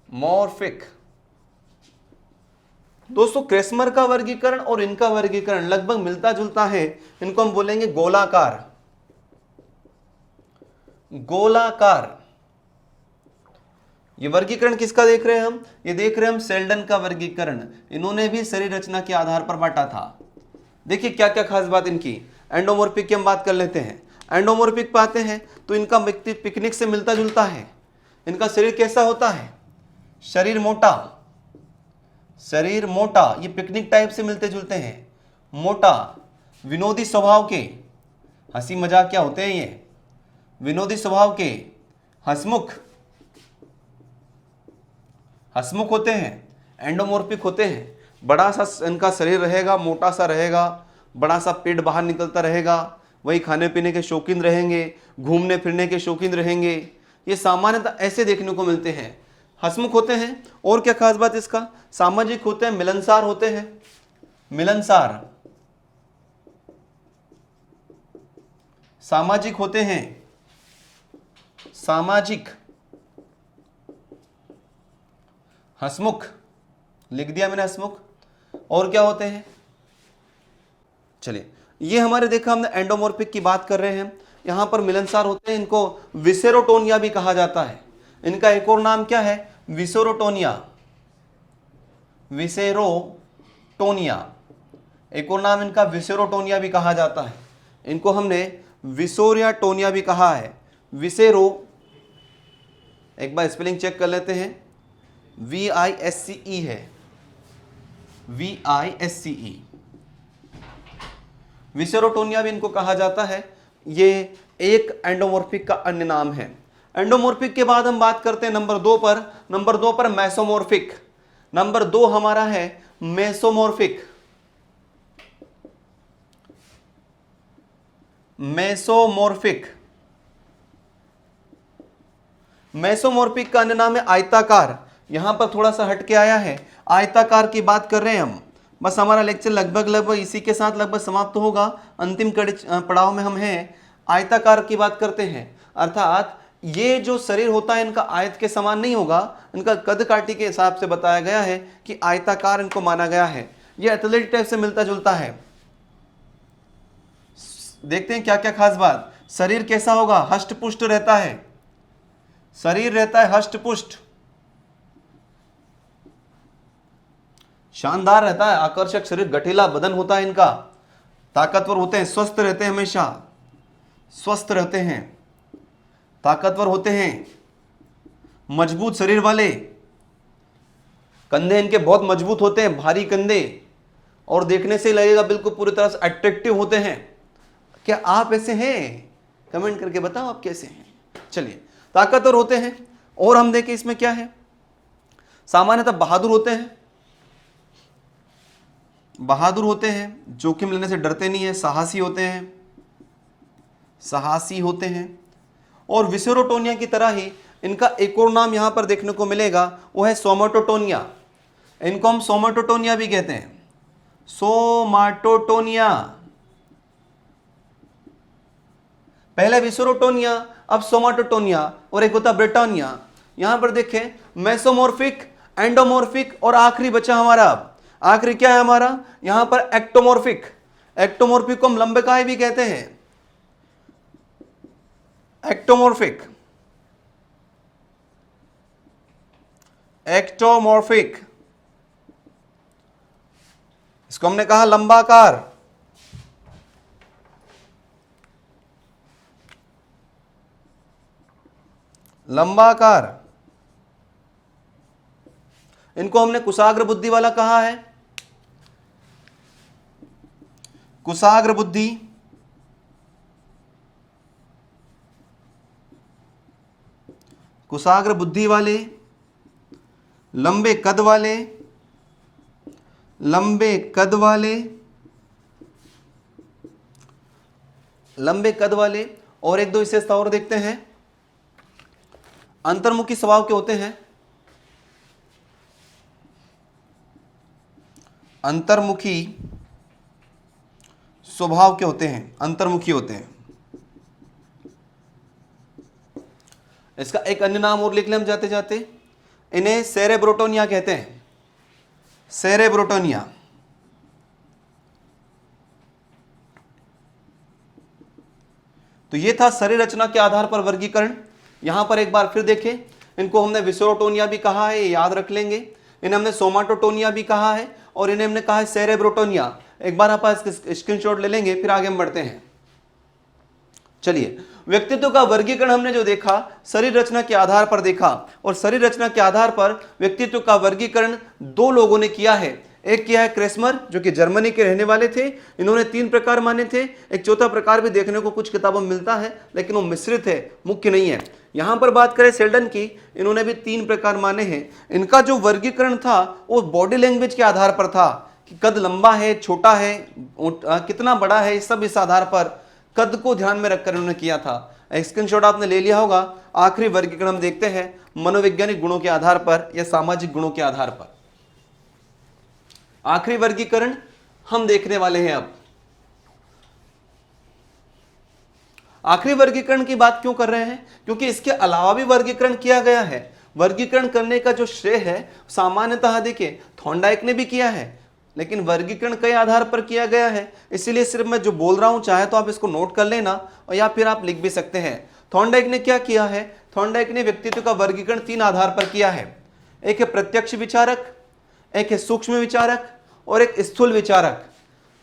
मॉर्फिक दोस्तों, क्रेस्मर का वर्गीकरण और इनका वर्गीकरण लगभग मिलता जुलता है। इनको हम बोलेंगे गोलाकार। गोलाकार, ये वर्गीकरण किसका देख रहे हैं हम? ये देख रहे हैं हम सेल्डन का वर्गीकरण। इन्होंने भी शरीर रचना के आधार पर बांटा था। देखिए क्या क्या खास बात इनकी। एंडोमॉर्फिक की हम बात कर लेते हैं। एंडोमॉर्फिक पाते हैं तो इनका व्यक्तित्व पिकनिक से मिलता जुलता है। इनका शरीर कैसा होता है? शरीर मोटा, शरीर मोटा, ये पिकनिक टाइप से मिलते जुलते हैं, मोटा, विनोदी स्वभाव के, हंसी मजाक क्या होते हैं ये, विनोदी स्वभाव के, हंसमुख, हंसमुख होते हैं, एंडोमॉर्फिक होते हैं। बड़ा सा इनका शरीर रहेगा, मोटा सा रहेगा, बड़ा सा पेट बाहर निकलता रहेगा, वही खाने पीने के शौकीन रहेंगे, घूमने फिरने के शौकीन रहेंगे। ये सामान्यतः ऐसे देखने को मिलते हैं। हंसमुख होते हैं। और क्या खास बात इसका? सामाजिक होते हैं, मिलनसार होते हैं, मिलनसार, सामाजिक होते हैं, सामाजिक, हंसमुख, लिख दिया मैंने हंसमुख। और क्या होते हैं? चलिए, ये हमारे देखा हमने एंडोमॉर्फिक की बात कर रहे हैं। यहां पर मिलनसार होते हैं, इनको विसेरोटोनिया भी कहा जाता है। इनका एक और नाम क्या है? विसेरोटोनिया, विसेरोटोनिया। एक और नाम इनका विसेरोटोनिया भी कहा जाता है। इनको हमने विसोरियाटोनिया भी कहा है। विसेरो, एक बार स्पेलिंग चेक कर लेते हैं, VISCE है, VISCE। विसेरोटोनिया भी इनको कहा जाता है। ये एक एंडोमॉर्फिक का अन्य नाम है। एंडोमॉर्फिक के बाद हम बात करते हैं नंबर 2 पर। नंबर 2 पर मेसोमॉर्फिक। नंबर 2 हमारा है मेसोमॉर्फिक। मेसोमॉर्फिक, मेसोमॉर्फिक का अन्य नाम है आयताकार। यहां पर थोड़ा सा हटके आया है, आयताकार की बात कर रहे हैं हम। बस हमारा लेक्चर लगभग इसी के साथ लगभग समाप्त होगा। अंतिम पड़ाव में हम हैं, आयताकार की बात करते हैं। अर्थात ये जो शरीर होता है इनका आयत के समान नहीं होगा, इनका कद काठी के हिसाब से बताया गया है कि आयताकार इनको माना गया है। ये एथलेटिक टाइप से मिलता जुलता है। देखते हैं क्या क्या खास बात। शरीर कैसा होगा? हष्ट पुष्ट रहता है, शरीर रहता है हष्ट पुष्ट, शानदार रहता है, आकर्षक शरीर, गठीला बदन होता है इनका, ताकतवर होते हैं, स्वस्थ रहते हैं, हमेशा स्वस्थ रहते हैं, ताकतवर होते हैं, मजबूत शरीर वाले। कंधे इनके बहुत मजबूत होते हैं, भारी कंधे, और देखने से लगेगा बिल्कुल पूरी तरह से अट्रैक्टिव होते हैं। क्या आप ऐसे हैं? कमेंट करके बताओ आप कैसे हैं। चलिए, ताकतवर होते हैं। और हम देखें इसमें क्या है, सामान्यतः बहादुर होते हैं, बहादुर होते हैं, जोखिम लेने से डरते नहीं है, साहसी होते हैं, साहसी होते हैं। और विसेरोटोनिया की तरह ही इनका एक और नाम यहां पर देखने को मिलेगा, वो है सोमाटोटोनिया। इनको हम सोमाटोटोनिया भी कहते हैं, सोमाटोटोनिया। पहले विसेरोटोनिया, अब सोमाटोटोनिया, और एक होता ब्रिटानिया। यहां पर देखें मेसोमॉर्फिक, एंडोमॉर्फिक, और आखिरी बचा हमारा, आखिरी क्या है हमारा यहां पर? एक्टोमॉर्फिक। एक्टोमॉर्फिक को हम लंबकाय भी कहते हैं, एक्टोमॉर्फिक, एक्टोमॉर्फिक। इसको हमने कहा लंबाकार, लंबाकार। इनको हमने कुशाग्र बुद्धि वाला कहा है, कुशाग्र बुद्धि। कुशाग्र बुद्धि वाले, लंबे कद वाले, लंबे कद वाले, लंबे कद वाले। और एक दो विशेषता और देखते हैं, अंतर्मुखी स्वभाव के होते हैं, अंतर्मुखी स्वभाव के होते हैं, अंतर्मुखी होते हैं। इसका एक अन्य नाम और लिख लें हम जाते जाते, इन्हें सेरेब्रोटोनिया कहते हैं, सेरेब्रोटोनिया। तो ये था शरीर रचना के आधार पर वर्गीकरण। यहां पर एक बार फिर देखें, इनको हमने विसेरोटोनिया भी कहा है, ये याद रख लेंगे। इन्हें हमने सोमाटोटोनिया भी कहा है, और इन्हें हमने कहा है सेरेब्रोटोनिया। एक बार आप इसके स्क्रीनशॉट ले लेंगे, फिर आगे हम बढ़ते हैं। चलिए, व्यक्तित्व का वर्गीकरण हमने जो देखा, शरीर रचना के आधार पर देखा, और शरीर रचना के आधार पर व्यक्तित्व का वर्गीकरण दो लोगों ने किया है। एक किया है क्रेस्मर, जो कि जर्मनी के रहने वाले थे। इन्होंने 3 प्रकार माने थे। एक चौथा प्रकार भी देखने को कुछ किताबों में मिलता है, लेकिन वो मिश्रित है, मुख्य नहीं है। यहां पर बात करें सेल्डन की, इन्होंने भी 3 प्रकार माने हैं। इनका जो वर्गीकरण था वो बॉडी लैंग्वेज के आधार पर था, कि कद लंबा है, छोटा है, कितना बड़ा है, सब इस आधार पर कद को ध्यान में रखकर उन्होंने किया था। स्क्रीनशॉट आपने ले लिया होगा। आखिरी वर्गीकरण हम देखते हैं मनोवैज्ञानिक गुणों के आधार पर या सामाजिक गुणों के आधार पर। आखिरी वर्गीकरण हम देखने वाले हैं अब। आखिरी वर्गीकरण की बात क्यों कर रहे हैं? क्योंकि इसके अलावा भी वर्गीकरण किया गया है। वर्गीकरण करने का जो श्रेय है सामान्यतः देखिए थॉर्नडाइक ने भी किया है, लेकिन वर्गीकरण कई आधार पर किया गया है। इसीलिए सिर्फ मैं जो बोल रहा हूं, चाहे तो आप इसको नोट कर लेना, और या फिर आप लिख भी सकते हैं। थॉर्नडाइक ने क्या किया है? थॉर्नडाइक ने व्यक्तित्व का वर्गीकरण 3 आधार पर किया है। एक है प्रत्यक्ष विचारक, एक है सूक्ष्म विचारक, और एक स्थूल विचारक।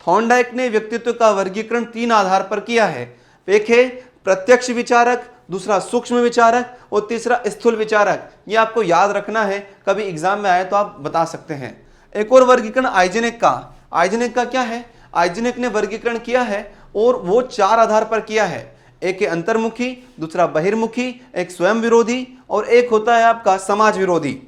थॉर्नडाइक ने व्यक्तित्व का वर्गीकरण 3 आधार पर किया है। एक है प्रत्यक्ष विचारक, दूसरा सूक्ष्म विचारक और तीसरा स्थूल विचारक। ये आपको याद रखना है, कभी एग्जाम में आए तो आप बता सकते हैं। एक और वर्गीकरण आइजेनिक का। आइजेनिक का क्या है? आइजेनिक ने वर्गीकरण किया है और वो 4 आधार पर किया है। एक है अंतर्मुखी, दूसरा बहिर्मुखी, एक स्वयं विरोधी और एक होता है आपका समाज विरोधी।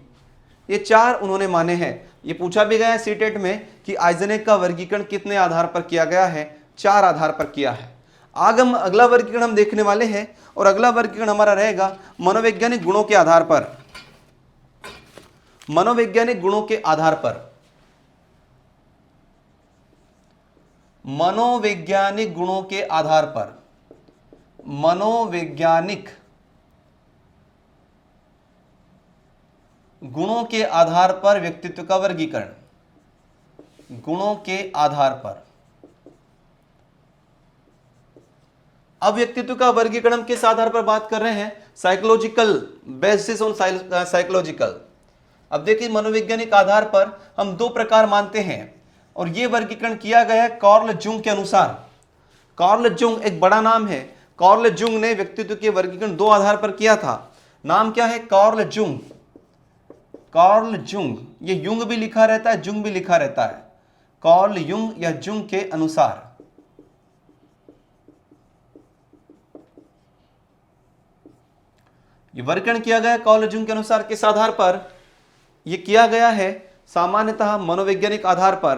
ये 4 उन्होंने माने हैं। ये पूछा भी गया है सीटेट में कि आइजेनिक का वर्गीकरण कितने आधार पर किया गया है? 4 आधार पर किया है। आगे हम अगला वर्गीकरण हम देखने वाले हैं और अगला वर्गीकरण हमारा रहेगा मनोवैज्ञानिक गुणों के आधार पर। मनोवैज्ञानिक गुणों के आधार पर, मनोवैज्ञानिक गुणों के आधार पर, मनोवैज्ञानिक गुणों के आधार पर व्यक्तित्व का वर्गीकरण, गुणों के आधार पर। अब व्यक्तित्व का वर्गीकरण किस आधार पर बात कर रहे हैं? Psychological, basis on psychological. अब देखिए मनोवैज्ञानिक आधार पर हम 2 प्रकार मानते हैं और यह वर्गीकरण किया गया है कार्ल जुंग के अनुसार। कार्ल जुंग एक बड़ा नाम है। कार्ल जुंग ने व्यक्तित्व के वर्गीकरण 2 आधार पर किया था। नाम क्या है? Karl Jung. कार्ल जुंग, ये युंग भी लिखा रहता है, जुंग भी लिखा रहता है। कार्ल युंग या जुंग के अनुसार। ये वर्गीकरण किया गया कार्ल जुंग के अनुसार। किस आधार पर यह किया गया है? सामान्यतः मनोवैज्ञानिक आधार पर।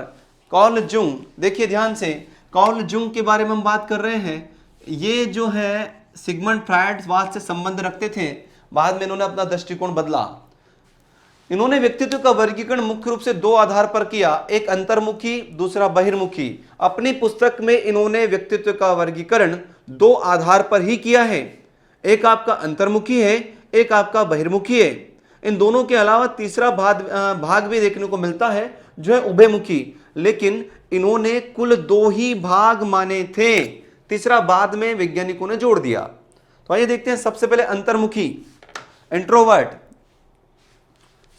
कार्ल जुंग, देखिए ध्यान से, कार्ल जुंग के बारे में हम बात कर रहे हैं। ये जो है सिगमंड फ्रायड से संबंध रखते थे, बाद में इन्होंने अपना दृष्टिकोण बदला। इन्होंने व्यक्तित्व का वर्गीकरण मुख्य रूप से 2 आधार पर किया, एक अंतर्मुखी, दूसरा बहिर्मुखी। अपनी पुस्तक में इन्होंने व्यक्तित्व का वर्गीकरण 2 आधार पर ही किया है। एक आपका अंतर्मुखी है, एक आपका बहिर्मुखी है। इन दोनों के अलावा तीसरा भाग भी देखने को मिलता है जो है उभयमुखी, लेकिन इन्होंने कुल 2 ही भाग माने थे, तीसरा बाद में वैज्ञानिकों ने जोड़ दिया। तो आइए देखते हैं। सबसे पहले अंतर्मुखी, इंट्रोवर्ट।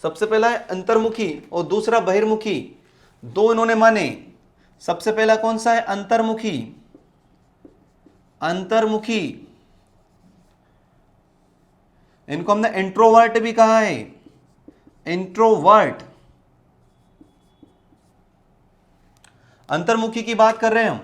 सबसे पहला है अंतर्मुखी और दूसरा बहिर्मुखी। 2 इन्होंने माने। सबसे पहला कौन सा है? अंतर्मुखी। अंतर्मुखी, इनको हमने इंट्रोवर्ट भी कहा है, इंट्रोवर्ट। अंतर्मुखी की बात कर रहे हैं हम।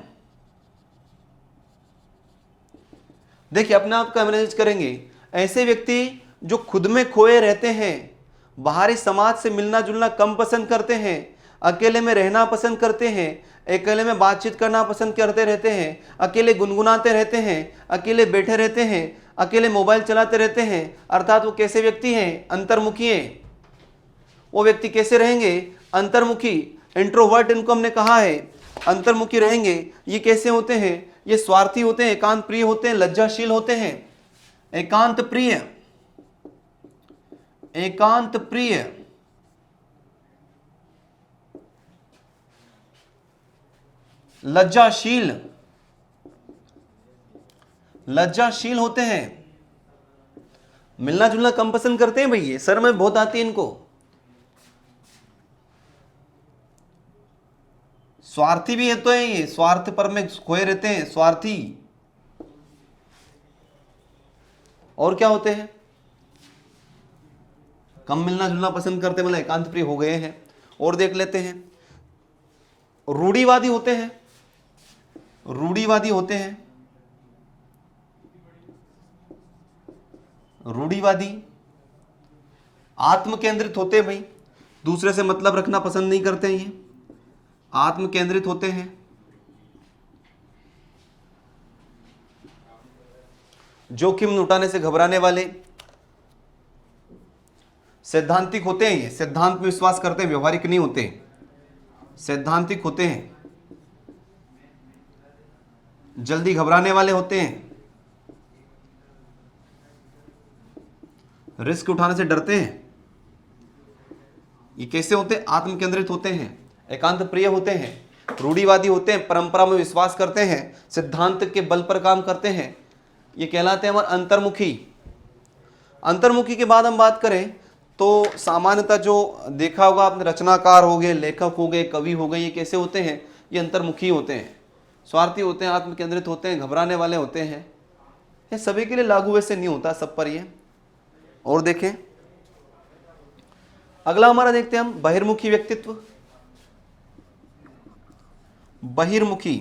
देखिए अपने आप को एनालाइज करेंगे। ऐसे व्यक्ति जो खुद में खोए रहते हैं, बाहरी समाज से मिलना जुलना कम पसंद करते हैं, अकेले में रहना पसंद करते हैं, अकेले में बातचीत करना पसंद करते रहते हैं, अकेले गुनगुनाते रहते हैं, अकेले बैठे रहते हैं, अकेले मोबाइल चलाते रहते हैं, अर्थात वो कैसे व्यक्ति हैं? अंतर्मुखी हैं। वो व्यक्ति कैसे रहेंगे? अंतर्मुखी, इंट्रोवर्ट इनको हमने कहा है, अंतर्मुखी रहेंगे। ये कैसे होते हैं? ये स्वार्थी होते हैं, एकांत प्रिय होते हैं, लज्जाशील होते हैं। एकांत प्रिय, एकांत प्रिय, लज्जाशील, लज्जाशील होते हैं। मिलना जुलना कम पसंद करते हैं भैया, सर में बहुत आती है इनको। स्वार्थी भी है तो है, ये स्वार्थ पर में खोए रहते हैं, स्वार्थी। और क्या होते हैं? कम मिलना जुलना पसंद करते, मतलब एकांत प्रिय हो गए हैं। और देख लेते हैं। रूढ़िवादी होते हैं, रूढ़िवादी होते हैं, रूढ़िवादी। आत्म केंद्रित होते हैं भाई, दूसरे से मतलब रखना पसंद नहीं करते हैं। ये आत्म केंद्रित होते हैं। जोखिम उठाने से घबराने वाले। सैद्धांतिक होते हैं, ये सिद्धांत में विश्वास करते हैं, व्यवहारिक नहीं होते, सैद्धांतिक होते हैं। जल्दी घबराने वाले होते हैं, रिस्क उठाने से डरते हैं। ये कैसे होते हैं? आत्म केंद्रित होते हैं, एकांत प्रिय होते हैं, रूढ़िवादी होते हैं, परंपरा में विश्वास करते हैं, सिद्धांत के बल पर काम करते हैं। ये कहलाते हैं हमारे अंतर्मुखी। अंतर्मुखी के बाद हम बात करें तो सामान्यतः जो देखा होगा आपने, रचनाकार हो गए, लेखक हो गए, कवि हो गए, ये कैसे होते हैं? ये अंतर्मुखी होते हैं, स्वार्थी होते हैं, आत्मकेंद्रित होते हैं, घबराने वाले होते हैं। ये सभी के लिए लागू वैसे नहीं होता सब पर ये। और देखें अगला हमारा देखते हैं हम बहिर्मुखी व्यक्तित्व। बहिर्मुखी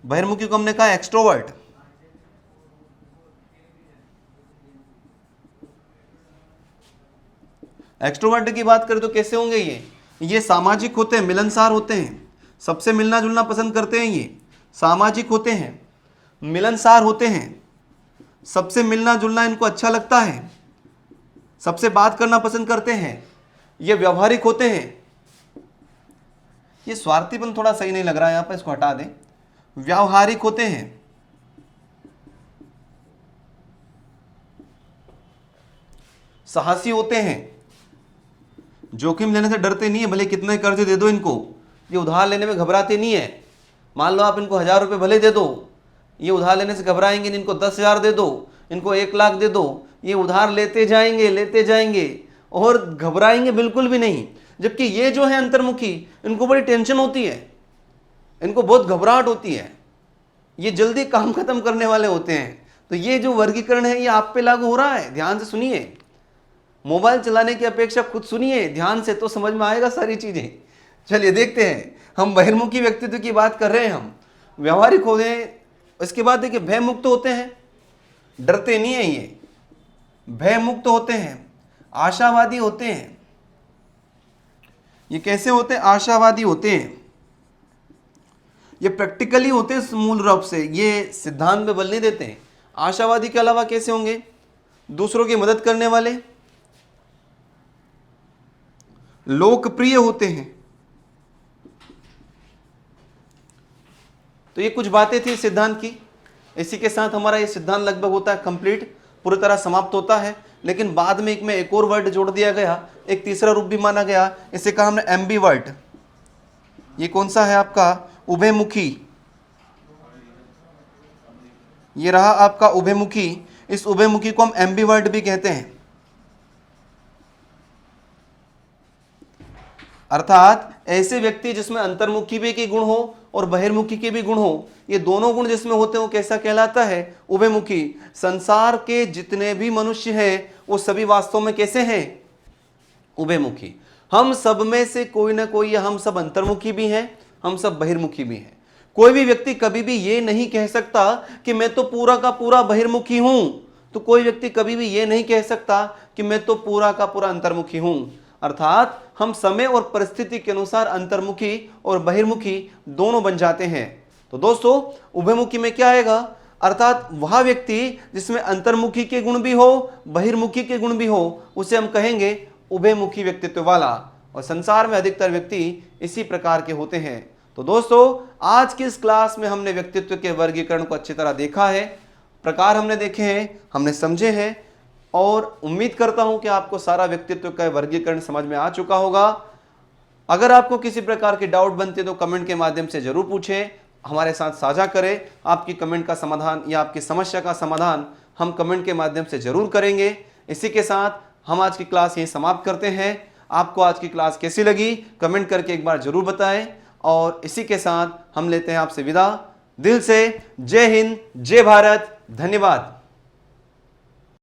बहिर्मुखी को हमने कहा एक्सट्रोवर्ट। एक्सट्रोवर्ट की बात करें तो कैसे होंगे ये सामाजिक होते हैं, मिलनसार होते हैं, सबसे मिलना जुलना पसंद करते हैं, ये सामाजिक होते हैं, मिलनसार होते हैं, सबसे मिलना जुलना इनको अच्छा लगता है, सबसे बात करना पसंद करते हैं, ये व्यवहारिक होते हैं। ये स्वार्थीपन थोड़ा सही नहीं लग रहा है यहां पर, इसको हटा दें। व्यावहारिक होते हैं, साहसी होते हैं, जोखिम लेने से डरते नहीं है, भले कितने कर्ज दे दो इनको, ये उधार लेने में घबराते नहीं है। मान लो आप इनको 1000 रुपये भले दे दो, ये उधार लेने से घबराएंगे नहीं। इनको 10,000 दे दो, इनको 1 लाख दे दो, ये उधार लेते जाएंगे और घबराएंगे बिल्कुल भी नहीं। जबकि ये जो है अंतर्मुखी, इनको बड़ी टेंशन होती है, इनको बहुत घबराहट होती है, ये जल्दी काम खत्म करने वाले होते हैं। तो ये जो वर्गीकरण है ये आप पे लागू हो रहा है, ध्यान से सुनिए। मोबाइल चलाने की अपेक्षा खुद सुनिए ध्यान से, तो समझ में आएगा सारी चीजें। चलिए देखते हैं, हम बहिर्मुखी व्यक्तित्व की बात कर रहे हैं, हम व्यवहारिक होते हैं। इसके बाद देखिए भय मुक्त होते हैं, डरते नहीं है, ये भय मुक्त होते हैं, आशावादी होते हैं। ये कैसे होते हैं? आशावादी होते हैं, ये प्रैक्टिकली होते हैं मूल रूप से, ये सिद्धांत में बल नहीं देते हैं। आशावादी के अलावा कैसे होंगे? दूसरों की मदद करने वाले, लोकप्रिय होते हैं। तो ये कुछ बातें थी सिद्धांत की। इसी के साथ हमारा ये सिद्धांत लगभग होता है कंप्लीट, पूरी तरह समाप्त होता है। लेकिन बाद में एक और वर्ड जोड़ दिया गया, एक तीसरा रूप भी माना गया, इसे कहा हमने एम्बीवर्ट। ये कौन सा है आपका? उभयमुखी। ये रहा आपका उभयमुखी। इस उभयमुखी को हम एम्बीवर्ट भी कहते हैं, अर्थात ऐसे व्यक्ति जिसमें अंतर्मुखी भी के गुण हो और बहिर्मुखी के भी गुण हो। ये दोनों गुण जिसमें होते हैं वो कैसा कहलाता है? उभयमुखी। संसार के जितने भी मनुष्य हैं वो सभी वास्तव में कैसे हैं? उभयमुखी। हम सब में से कोई ना कोई, या हम सब अंतर्मुखी भी हैं, हम सब बहिर्मुखी भी हैं। कोई भी व्यक्ति कभी भी ये नहीं कह सकता कि मैं तो पूरा का पूरा बहिर्मुखी हूं, तो कोई व्यक्ति कभी भी ये नहीं कह सकता कि मैं तो पूरा का पूरा अंतर्मुखी हूं। अर्थात हम समय और परिस्थिति के अनुसार अंतर्मुखी और बहिर्मुखी दोनों बन जाते हैं। तो दोस्तों उभयमुखी में क्या आएगा? अर्थात वह व्यक्ति जिसमें अंतर्मुखी के गुण भी हो, बहिर्मुखी के गुण भी हो, उसे हम कहेंगे उभयमुखी व्यक्तित्व वाला। और संसार में अधिकतर व्यक्ति इसी प्रकार के होते हैं। तो दोस्तों आज की इस क्लास में हमने व्यक्तित्व के वर्गीकरण को अच्छी तरह देखा है, प्रकार हमने देखे हैं, हमने समझे हैं, और उम्मीद करता हूं कि आपको सारा व्यक्तित्व का वर्गीकरण समझ में आ चुका होगा। अगर आपको किसी प्रकार की डाउट बनती है तो कमेंट के माध्यम से जरूर पूछें, हमारे साथ साझा करें। आपकी कमेंट का समाधान या आपकी समस्या का समाधान हम कमेंट के माध्यम से जरूर करेंगे। इसी के साथ हम आज की क्लास यहीं समाप्त करते हैं। आपको आज की क्लास कैसी लगी कमेंट करके एक बार जरूर बताएं। और इसी के साथ हम लेते हैं आपसे विदा। दिल से जय हिंद, जय भारत, धन्यवाद।